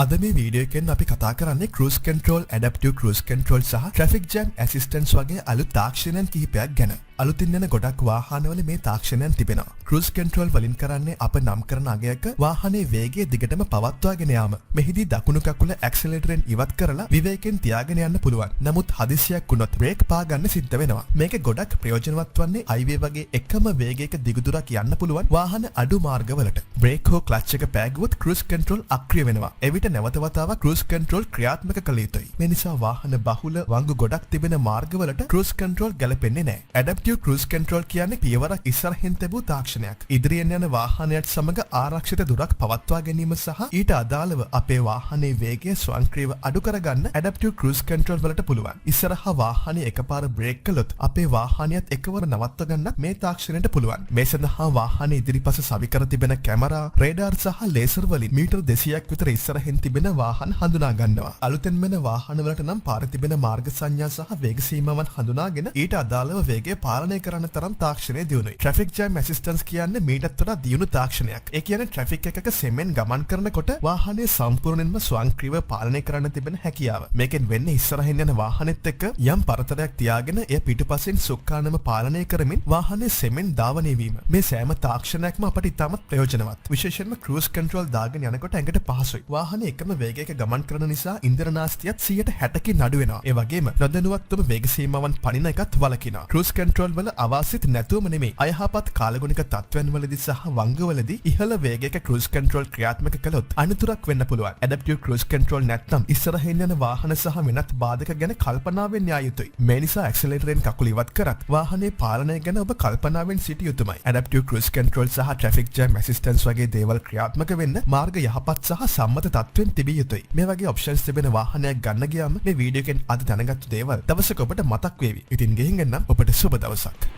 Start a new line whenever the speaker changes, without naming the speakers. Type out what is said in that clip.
අද මේ වීඩියෝ එකෙන් අපි කතා කරන්නේ cruise control, adaptive cruise control සහ traffic jam assistance වගේ අලුත් තාක්ෂණයන් කිහිපයක් ගැන. අලුතින් එන ගොඩක් වාහනවල මේ තාක්ෂණයන් තිබෙනවා. cruise control වලින් කරන්නේ අප නම් කරන අගයක වාහනේ වේගය දිගටම පවත්වාගෙන යාම. මෙහිදී දකුණු කකුල ඇක්සලරේටරෙන් ඉවත් කරලා විවේකයෙන් තියාගෙන යන්න පුළුවන්. නමුත් හදිසියක් වුණොත් බ්‍රේක් පා ගන්න සිද්ධ වෙනවා. මේක ගොඩක් ප්‍රයෝජනවත් වන්නේ highway වගේ එකම වේගයක දිග දුරක් යන්න පුළුවන් වාහන අඩු මාර්ගවලට. බ්‍රේක් හෝ ක්ලච් එක පෑගුවොත් cruise control අක්‍රිය වෙනවා. එවිට නැවත වතාවක් cruise control ක්‍රියාත්මක කළ යුතුයි. මේ නිසා වාහන බහුල වංගු ගොඩක් තිබෙන මාර්ගවලට cruise control ගැලපෙන්නේ නැහැ. adaptive cruise control කියන්නේ පියවරක් ඉස්සරහින් තිබූ තාක්ෂණයක්. ඉදිරියෙන් යන වාහනයත් සමග ආරක්ෂිත දුරක් පවත්වා ගැනීම සහ ඊට අදාළව අපේ වාහනේ වේගය ස්වයංක්‍රීයව අඩු කරගන්න adaptive cruise control වලට පුළුවන්. ඉස්සරහා වාහනේ එකපාර බ්‍රේක් කළොත් අපේ වාහනයත් එකවර නවත්ව ගන්න මේ තාක්ෂණයට පුළුවන්. මේ සඳහා වාහනේ ඉදිරිපස සවි කර තිබෙන කැමරා, රේඩාර් සහ ලේසර් වලින් මීටර් 200ක් විතර ඉස්සරහින් තිබෙන වාහන හඳුනා ගන්නවා. අලුතෙන් මෙන වාහන වලට නම් පාර තිබෙන මාර්ග සංඥා සහ වේග සීමාවන් හඳුනාගෙන ඊට අදාළව වේගය පාලනය කරන්න තරම් තාක්ෂණය දියුණුයි. traffic jam assistance කියන්නේ මීටත් වඩා දියුණු තාක්ෂණයක්. ඒ කියන්නේ ට්‍රැෆික් එකක සෙමෙන් ගමන් කරනකොට වාහනේ සම්පූර්ණයෙන්ම ස්වයංක්‍රීයව පාලනය කරන්න තිබෙන හැකියාව. මේකෙන් වෙන්නේ ඉස්සරහින් යන වාහනෙත් එක්ක යම් පරතරයක් තියාගෙන එය පිටුපසින් සුක්කානම පාලනය කරමින් වාහනේ සෙමෙන් ධාවනය වීම. මේ සෑම තාක්ෂණයක්ම අපට ඉතාමත් ප්‍රයෝජනවත්. විශේෂයෙන්ම cruise control දාගෙන යනකොට ඇඟට පහසුයි. වාහනේ එකම වේගයක ගමන් කරන නිසා ඉන්ධන නාස්තියත් 160කින් අඩු වෙනවා. ඒ වගේම නොදැනුවත්වම වේග සීමාවන් පනින එකත් වළකිනවා. cruise control වල අවාසිත නැතුවම නෙමෙයි, අයහපත් කාලගුණික තත්ත්වයන් වලදී සහ වංගවලදී ඉහළ වේගයක cruise control ක්‍රියාත්මක කළොත් අනතුරක් වෙන්න පුළුවන්. adaptive cruise control නැත්නම් ඉස්සරහින් යන වාහන සහ වෙනත් බාධක ගැන කල්පනාවෙන් යා යුතුයි. මේ නිසා ඇක්සලරේටරෙන් කකුල ඉවත් කරත් වාහනේ පාලනය ගැන ඔබ කල්පනාවෙන් සිටිය යුතුමයි. adaptive cruise control සහ traffic jam assistance වගේ දේවල් ක්‍රියාත්මක වෙන්න මාර්ග යහපත් සහ සම්මත තත්ත්වෙන් තිබිය යුතුයි. මේ වගේ ඔප්ෂන්ස් තිබෙන වාහනයක් ගන්න ගියාම මේ වීඩියෝ එකෙන් අද දැනගත්තු දේවල් දවසක ඔබට මතක් වේවි. ඉතින් ගෙහින් ගන්න ඔබට සුබ දවසක්.